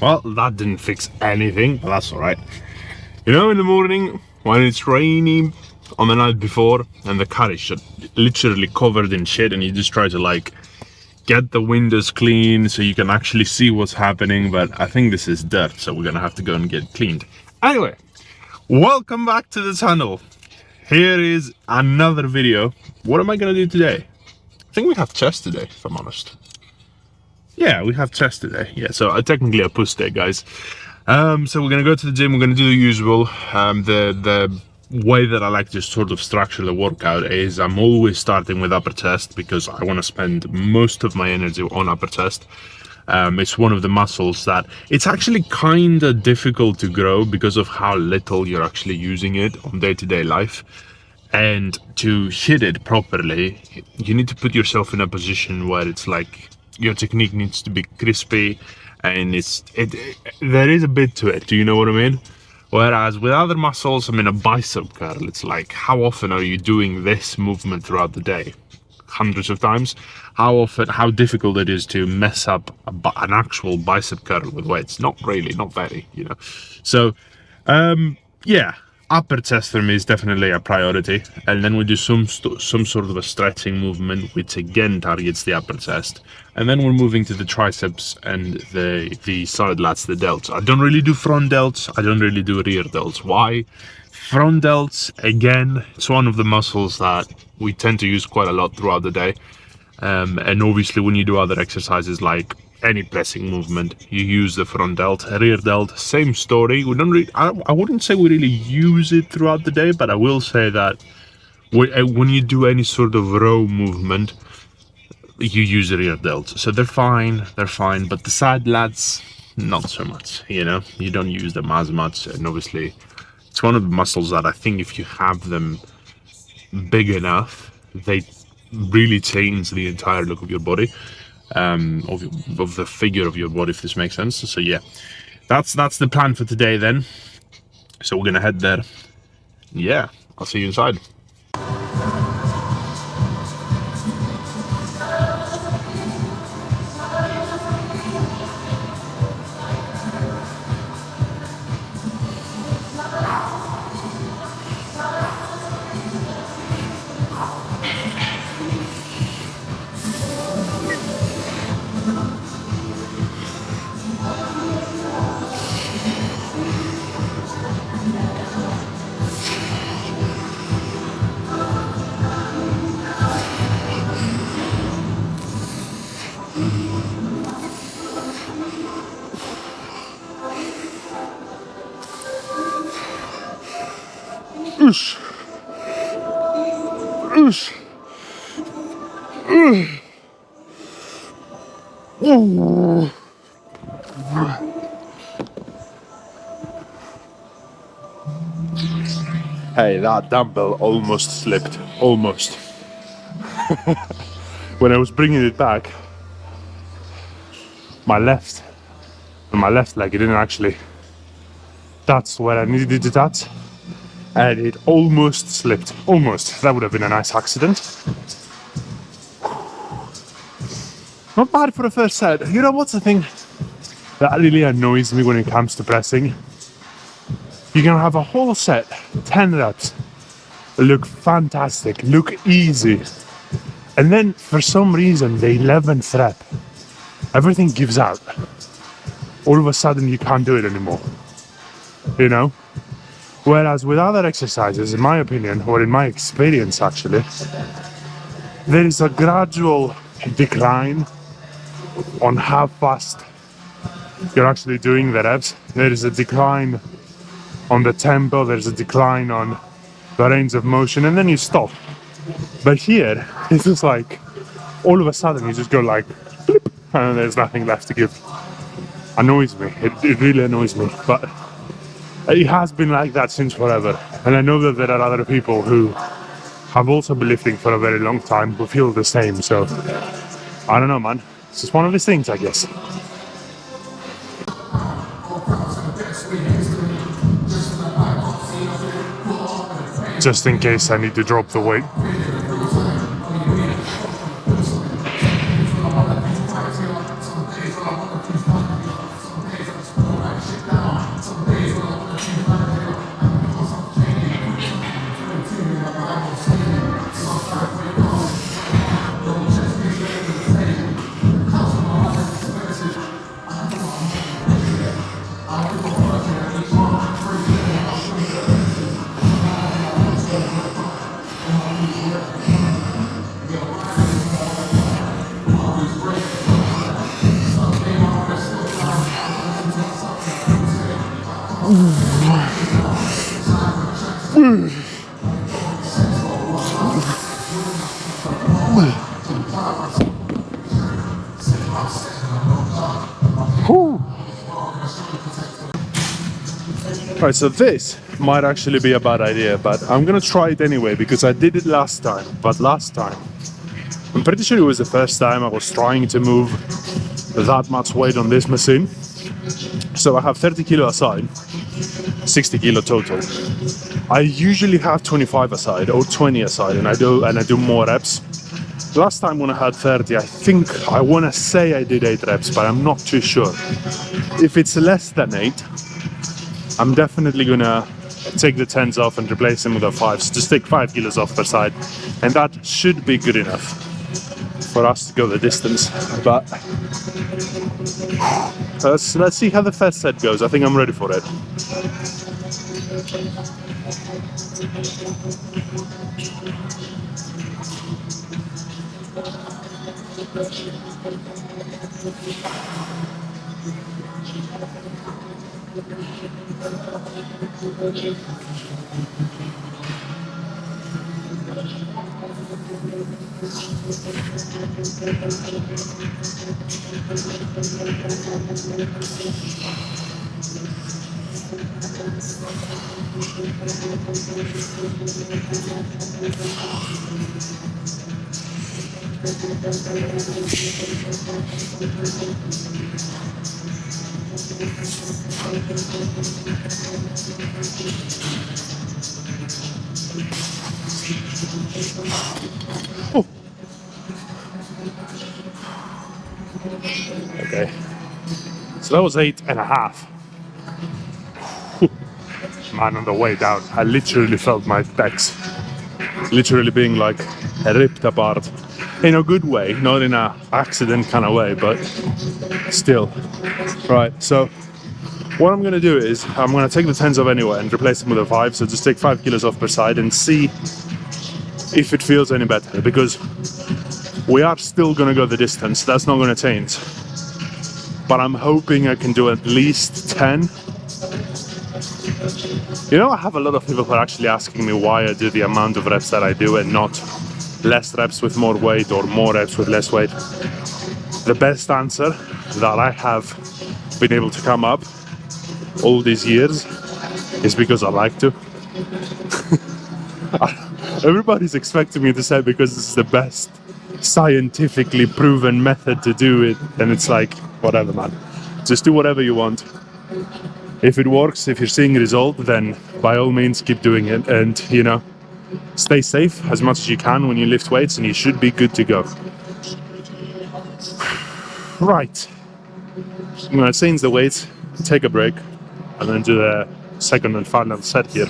Well, that didn't fix anything, but that's all right. You know, in the morning when it's rainy on the night before and the car is literally covered in shit, and you just try to like get the windows clean so you can actually see what's happening, but I think this is dirt, so we're gonna have to go and get it cleaned. Anyway, welcome back to the channel. Here is another video. What am I gonna do today? I think we have chest today, if I'm honest. Yeah, we have chest today. Yeah, so technically a push day, guys. So we're gonna go to the gym. We're gonna do the usual. The way that I like to sort of structure the workout is I'm always starting with upper chest because I want to spend most of my energy on upper chest. It's one of the muscles that it's actually kind of difficult to grow because of how little you're actually using it on day-to-day life. And to hit it properly, you need to put yourself in a position where it's like your technique needs to be crispy, and there is a bit to it. Do you know what I mean? Whereas with other muscles, I mean, a bicep curl, it's like, how often are you doing this movement throughout the day? Hundreds of times. How difficult it is to mess up an actual bicep curl with weights? Not really, not very, you know. So, yeah. Upper chest for me is definitely a priority, and then we do some sort of a stretching movement which again targets the upper chest, and then we're moving to the triceps and the side lats, the delts. I don't really do front delts, I don't really do rear delts. Why? Front delts, again, it's one of the muscles that we tend to use quite a lot throughout the day, and obviously when you do other exercises like any pressing movement, you use the front delt. Rear delt, same story. We don't really, I wouldn't say we really use it throughout the day, but I will say that when you do any sort of row movement, you use the rear delt. So they're fine, but the side lats, not so much, you know, you don't use them as much. And obviously it's one of the muscles that I think if you have them big enough, they really change the entire look of your body. Of the figure of your body, if this makes sense. So yeah, that's the plan for today then. So we're gonna head there. Yeah, I'll see you inside. Oosh. Oosh. Ooh. Hey, that dumbbell almost slipped. Almost. When I was bringing it back, my left leg, it didn't actually touch where I needed it to touch, and it almost slipped. Almost. That would have been a nice accident. Not bad for a first set. You know what's the thing that really annoys me when it comes to pressing? You can have a whole set, 10 reps, look fantastic, look easy, and then for some reason the 11th rep, everything gives out. All of a sudden you can't do it anymore, you know? Whereas with other exercises, in my opinion, or in my experience actually, there is a gradual decline on how fast you're actually doing the reps. There is a decline on the tempo, there's a decline on the range of motion, and then you stop. But here, it's just like, all of a sudden you just go like, bloop, and there's nothing left to give. Annoys me, it really annoys me, but it has been like that since forever. And I know that there are other people who have also been lifting for a very long time who feel the same, so I don't know, man. It's just one of these things, I guess. Just in case I need to drop the weight. Right, so this might actually be a bad idea, but I'm gonna try it anyway because I did it last time. But last time, I'm pretty sure it was the first time I was trying to move that much weight on this machine. So I have 30 kilo aside, 60 kilo total. I usually have 25 aside or 20 aside, and I do more reps. Last time when I had 30, I want to say I did 8 reps, but I'm not too sure. If it's less than 8, I'm definitely gonna take the 10s off and replace them with a 5. So just take 5 kilos off per side, and that should be good enough for us to go the distance. But let's see how the first set goes. I think I'm ready for it. Oh. Okay, so that was 8.5. Man, on the way down, I literally felt my pecs literally being like ripped apart in a good way, not in a accident kind of way, but still. Right, so what I'm gonna do is I'm gonna take the 10s off anyway and replace them with a 5. So just take 5 kilos off per side and see if it feels any better, because we are still gonna go the distance. That's not gonna change, but I'm hoping I can do at least 10. You know, I have a lot of people who are actually asking me why I do the amount of reps that I do and not less reps with more weight or more reps with less weight. The best answer that I have been able to come up all these years is because I like to. Everybody's expecting me to say because this is the best scientifically proven method to do it, and it's like, whatever, man. Just do whatever you want. If it works, if you're seeing a result, then by all means keep doing it, and you know, stay safe as much as you can when you lift weights, and you should be good to go. Right, I'm gonna change the weights, take a break, and then do the second and final set here.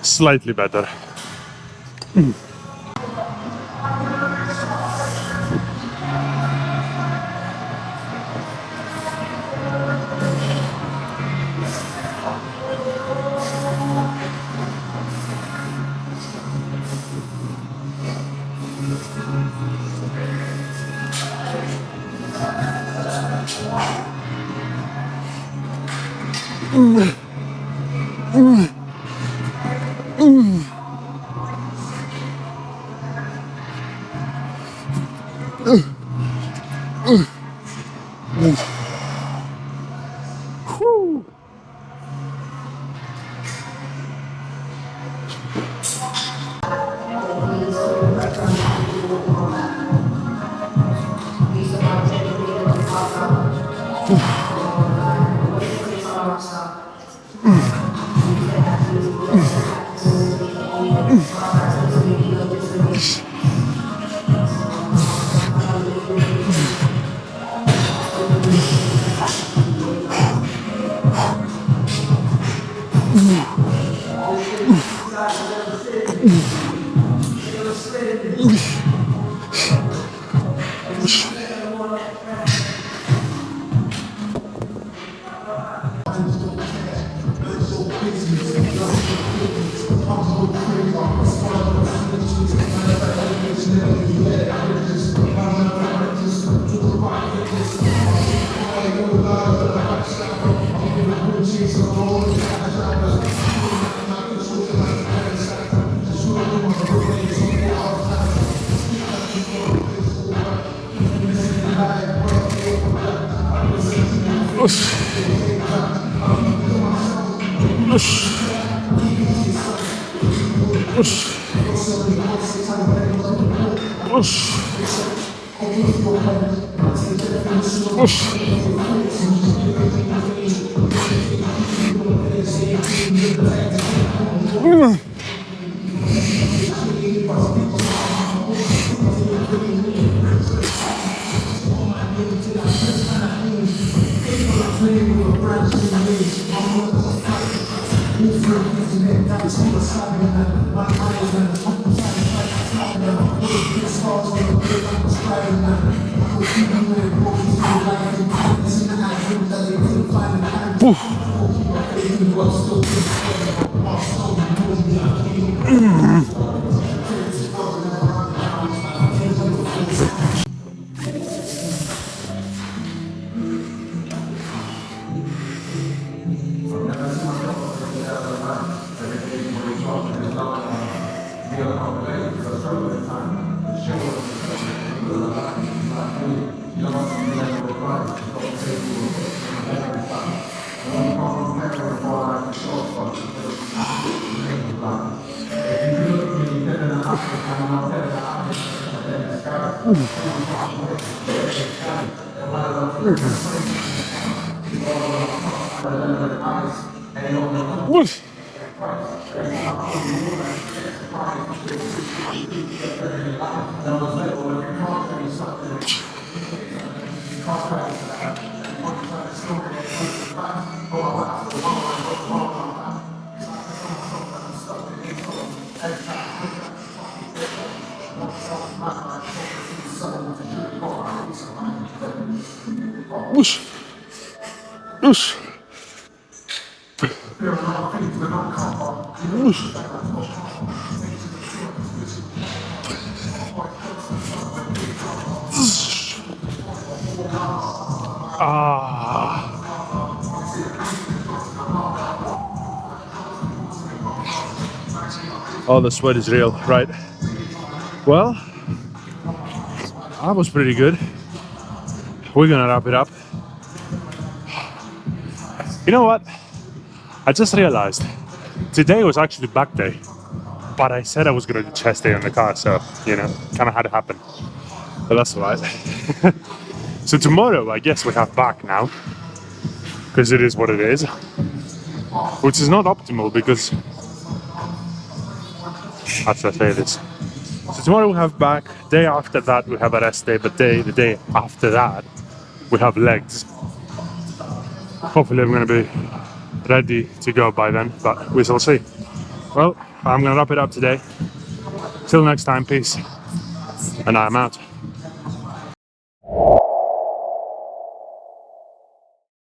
Slightly better. Whoosh. Whoosh. Whoosh. Ah. Oh, the sweat is real, right? Well, that was pretty good. We're gonna wrap it up. You know what? I just realized today was actually back day, but I said I was gonna do chest day on the car, so you know, kind of had to happen. But that's alright. So tomorrow, I guess we have back now, because it is what it is, which is not optimal because how should I say this? So tomorrow we have back. Day after that we have a rest day, but the day after that we have legs. Hopefully I'm gonna be ready to go by then, but we shall see. Well, I'm gonna wrap it up today. Till next time, peace, and I'm out.